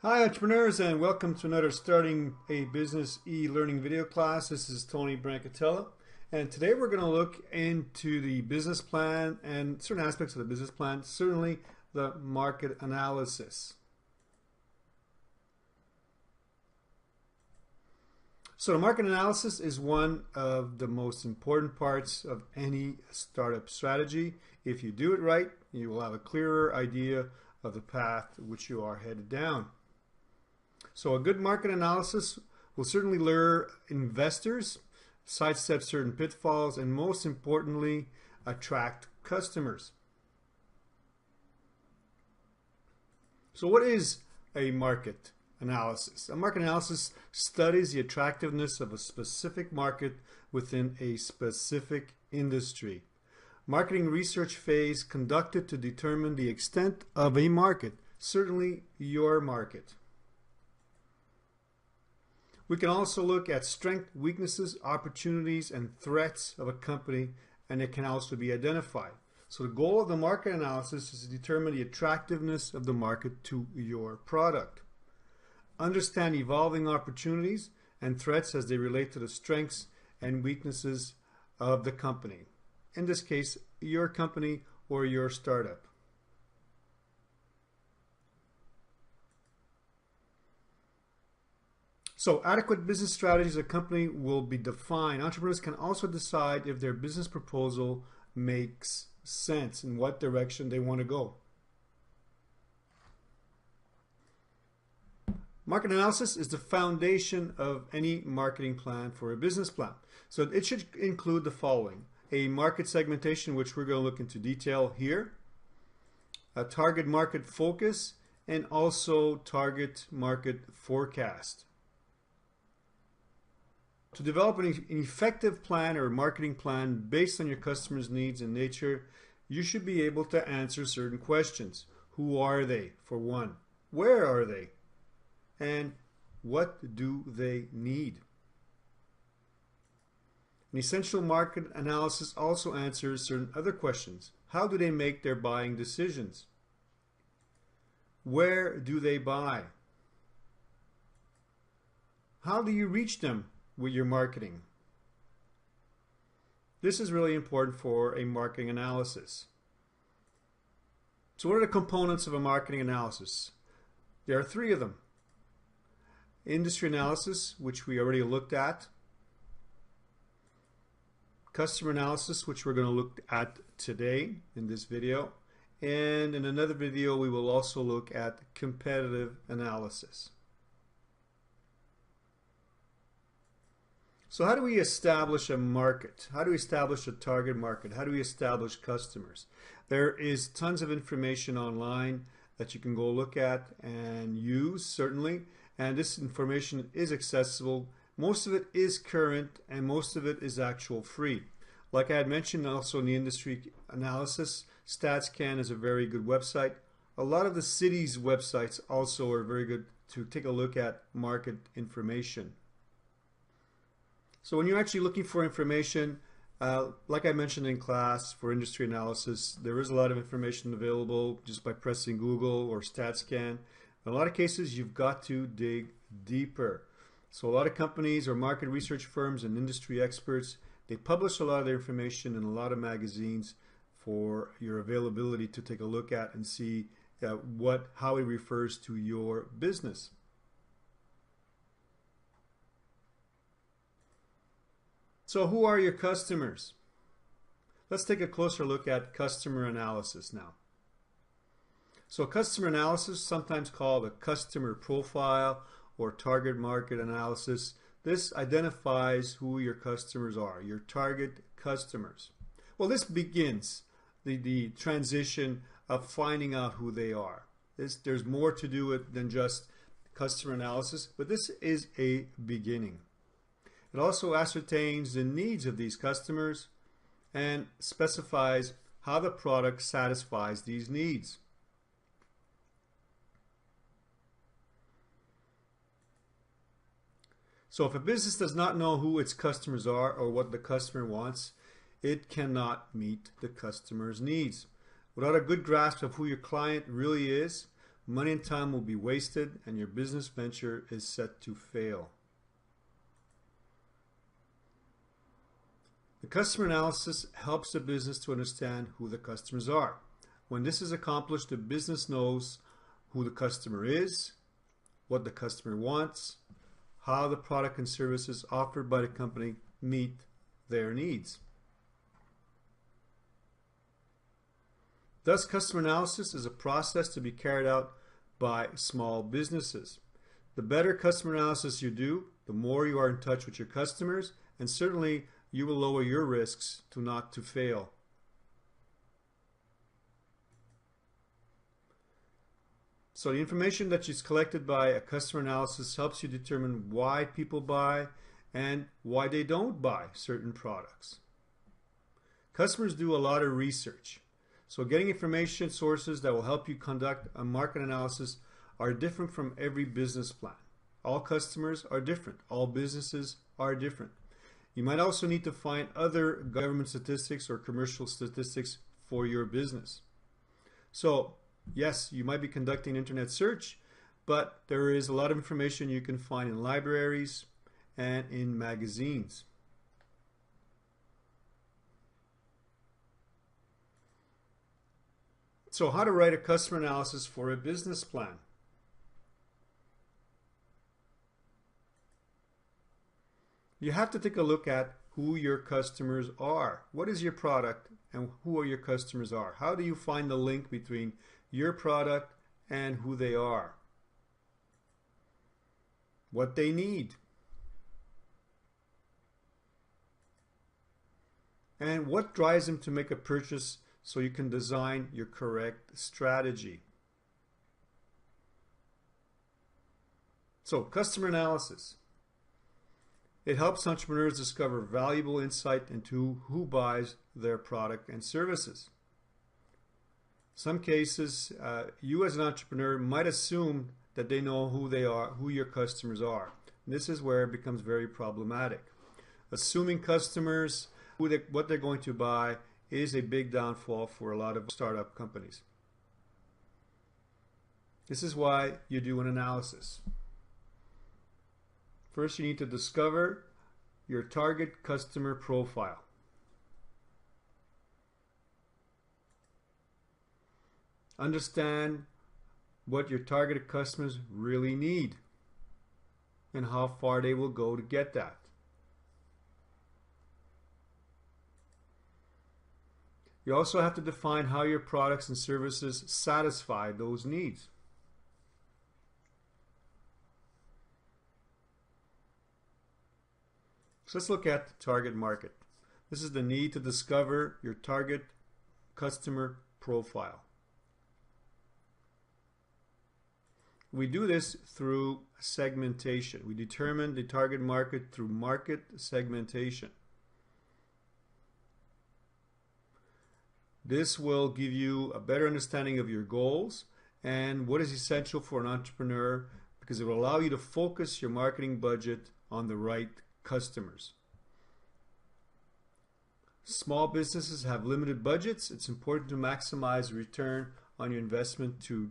Hi entrepreneurs, and welcome to another Starting a Business e-learning video class. This is Tony Brancatella, and today we're going to look into the business plan and certain aspects of the business plan, certainly the market analysis. So the market analysis is one of the most important parts of any startup strategy. If you do it right, you will have a clearer idea of the path which you are headed down. So a good market analysis will certainly lure investors, sidestep certain pitfalls, and most importantly, attract customers. So what is a market analysis? A market analysis studies the attractiveness of a specific market within a specific industry. Marketing research phase conducted to determine the extent of a market, certainly your market. We can also look at strengths, weaknesses, opportunities, and threats of a company, and it can also be identified. So the goal of the market analysis is to determine the attractiveness of the market to your product. Understand evolving opportunities and threats as they relate to the strengths and weaknesses of the company. In this case, your company or your startup. So adequate business strategies of a company will be defined. Entrepreneurs can also decide if their business proposal makes sense, in what direction they want to go. Market analysis is the foundation of any marketing plan for a business plan. So it should include the following: a market segmentation, which we're going to look into detail here, a target market focus, and also target market forecast. To develop an effective plan or marketing plan based on your customers' needs and nature, you should be able to answer certain questions. Who are they, for one? Where are they? And what do they need? An essential market analysis also answers certain other questions. How do they make their buying decisions? Where do they buy? How do you reach them with your marketing? This is really important for a marketing analysis. So what are the components of a marketing analysis? There are three of them. Industry analysis, which we already looked at. Customer analysis, which we're going to look at today in this video. And in another video, we will also look at competitive analysis. So how do we establish a market? How do we establish a target market? How do we establish customers? There is tons of information online that you can go look at and use, certainly. And this information is accessible. Most of it is current, and most of it is actual free. Like I had mentioned also in the industry analysis, StatsCan is a very good website. A lot of the cities' websites also are very good to take a look at market information. So when you're actually looking for information, like I mentioned in class for industry analysis, there is a lot of information available just by pressing Google or StatsCan. In a lot of cases, you've got to dig deeper. So a lot of companies or market research firms and industry experts, they publish a lot of their information in a lot of magazines for your availability to take a look at and see how it refers to your business. So who are your customers? Let's take a closer look at customer analysis now. So customer analysis, sometimes called a customer profile or target market analysis, this identifies who your customers are, your target customers. Well, this begins the transition of finding out who they are. There's more to do it than just customer analysis, but this is a beginning. It also ascertains the needs of these customers and specifies how the product satisfies these needs. So if a business does not know who its customers are or what the customer wants, it cannot meet the customer's needs. Without a good grasp of who your client really is, money and time will be wasted and your business venture is set to fail. The customer analysis helps the business to understand who the customers are. When this is accomplished, the business knows who the customer is, what the customer wants, how the product and services offered by the company meet their needs. Thus, customer analysis is a process to be carried out by small businesses. The better customer analysis you do, the more you are in touch with your customers, and certainly you will lower your risks to not to fail. So the information that is collected by a customer analysis helps you determine why people buy and why they don't buy certain products. Customers do a lot of research. So getting information sources that will help you conduct a market analysis are different from every business plan. All customers are different. All businesses are different. You might also need to find other government statistics or commercial statistics for your business. So yes, you might be conducting internet search, but there is a lot of information you can find in libraries and in magazines. So how to write a customer analysis for a business plan? You have to take a look at who your customers are. What is your product and who your customers are? How do you find the link between your product and who they are? What they need. And what drives them to make a purchase so you can design your correct strategy. So, customer analysis. It helps entrepreneurs discover valuable insight into who buys their product and services. Some cases, you as an entrepreneur might assume that they know who they are, who your customers are. And this is where it becomes very problematic. Assuming customers, what they're going to buy, is a big downfall for a lot of startup companies. This is why you do an analysis. First, you need to discover your target customer profile. Understand what your targeted customers really need and how far they will go to get that. You also have to define how your products and services satisfy those needs. So let's look at the target market. This is the need to discover your target customer profile. We do this through segmentation. We determine the target market through market segmentation. This will give you a better understanding of your goals and what is essential for an entrepreneur, because it will allow you to focus your marketing budget on the right customers. Small businesses have limited budgets. It's important to maximize return on your investment to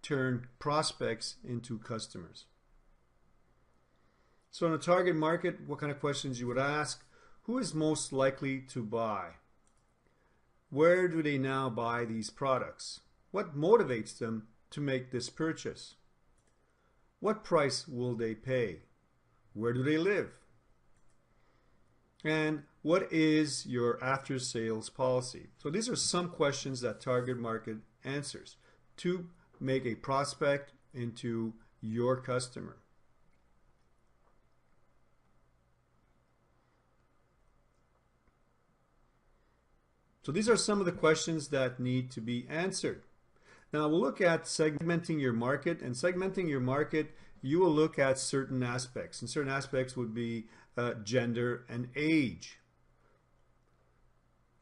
turn prospects into customers. So in a target market, what kind of questions you would ask? Who is most likely to buy? Where do they now buy these products? What motivates them to make this purchase? What price will they pay? Where do they live? And what is your after-sales policy? So these are some questions that target market answers to make a prospect into your customer. So these are some of the questions that need to be answered. Now we'll look at segmenting your market, and segmenting your market, you will look at certain aspects, and certain aspects would be gender and age.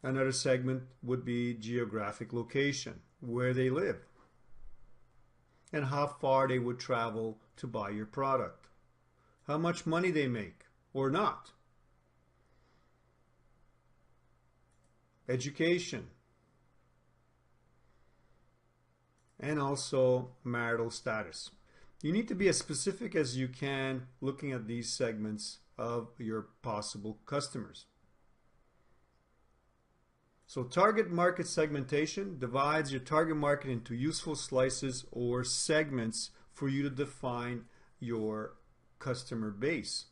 Another segment would be geographic location, where they live, and how far they would travel to buy your product, how much money they make or not. Education. and also marital status. You need to be as specific as you can looking at these segments of your possible customers. So target market segmentation divides your target market into useful slices or segments for you to define your customer base.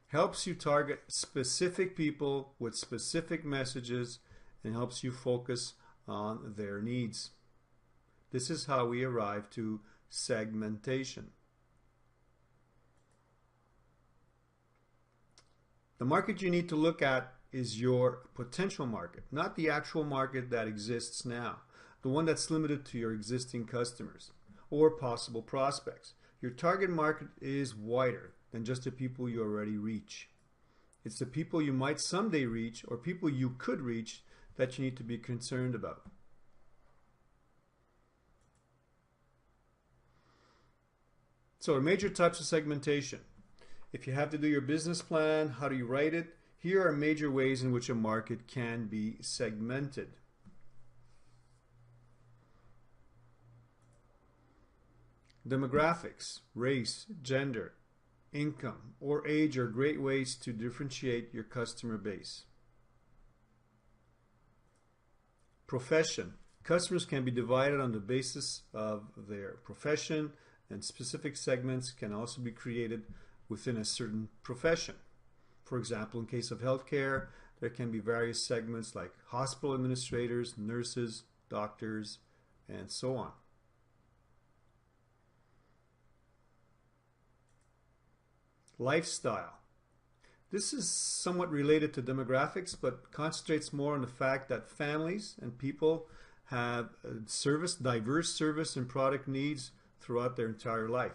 Helps you target specific people with specific messages and helps you focus on their needs. This is how we arrive to segmentation. The market you need to look at is your potential market, not the actual market that exists now, the one that's limited to your existing customers or possible prospects. Your target market is wider than just the people you already reach. It's the people you might someday reach or people you could reach that you need to be concerned about. So the major types of segmentation. If you have to do your business plan, how do you write it? Here are major ways in which a market can be segmented. Demographics, race, gender, income, or age are great ways to differentiate your customer base. Profession. Customers can be divided on the basis of their profession, and specific segments can also be created within a certain profession. For example, in case of healthcare, there can be various segments like hospital administrators, nurses, doctors, and so on. Lifestyle. This is somewhat related to demographics, but concentrates more on the fact that families and people have diverse service and product needs throughout their entire life.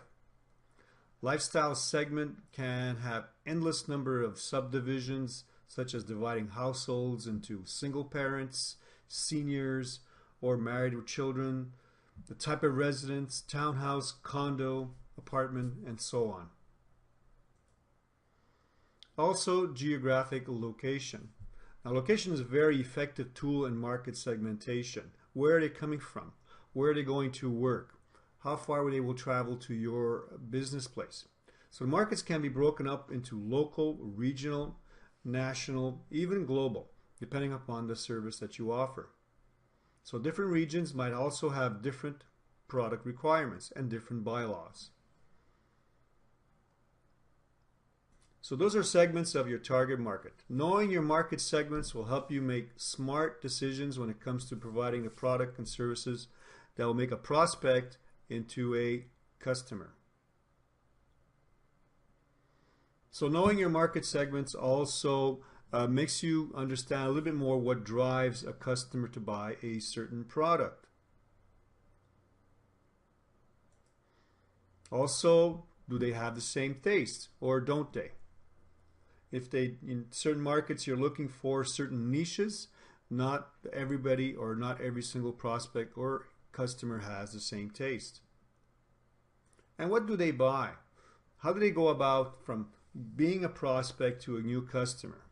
Lifestyle segment can have endless number of subdivisions, such as dividing households into single parents, seniors, or married with children, the type of residence, townhouse, condo, apartment, and so on. Also, geographic location. Now, location is a very effective tool in market segmentation. Where are they coming from? Where are they going to work? How far they will travel to your business place? So markets can be broken up into local, regional, national, even global, depending upon the service that you offer. So different regions might also have different product requirements and different bylaws. So those are segments of your target market. Knowing your market segments will help you make smart decisions when it comes to providing the product and services that will make a prospect into a customer. So knowing your market segments also makes you understand a little bit more what drives a customer to buy a certain product. Also, do they have the same taste or don't they? If in certain markets you're looking for certain niches, not everybody or not every single prospect or customer has the same taste. And what do they buy? How do they go about from being a prospect to a new customer?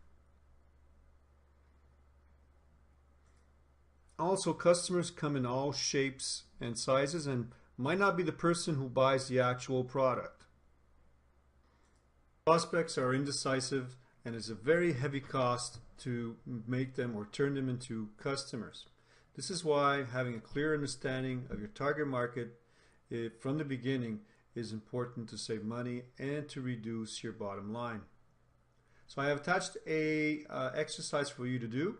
Also, customers come in all shapes and sizes and might not be the person who buys the actual product. Prospects are indecisive and it's a very heavy cost to make them or turn them into customers. This is why having a clear understanding of your target market from the beginning is important to save money and to reduce your bottom line. So I have attached a exercise for you to do.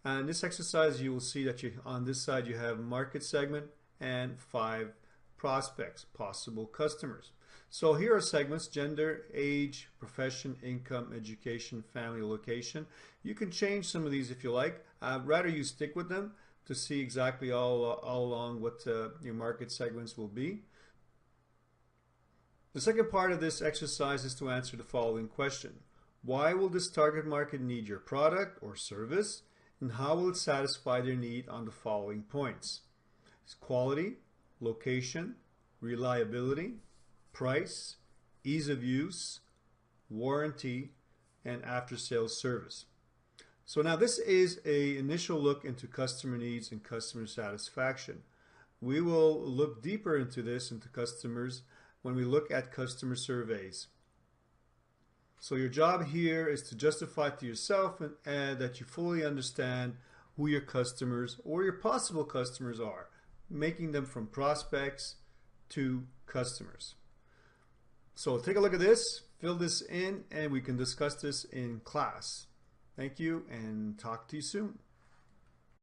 And this exercise, you will see that on this side you have market segment and 5 prospects, possible customers. So here are segments: gender, age, profession, income, education, family, location. You can change some of these if you like. I'd rather you stick with them to see exactly all along what your market segments will be. The second part of this exercise is to answer the following question. Why will this target market need your product or service? And how will it satisfy their need on the following points? It's quality, location, reliability, price, ease of use, warranty, and after-sales service. So now this is an initial look into customer needs and customer satisfaction. We will look deeper into this, into customers, when we look at customer surveys. So your job here is to justify to yourself and that you fully understand who your customers or your possible customers are, making them from prospects to customers. So take a look at this, fill this in, and we can discuss this in class. Thank you, and talk to you soon.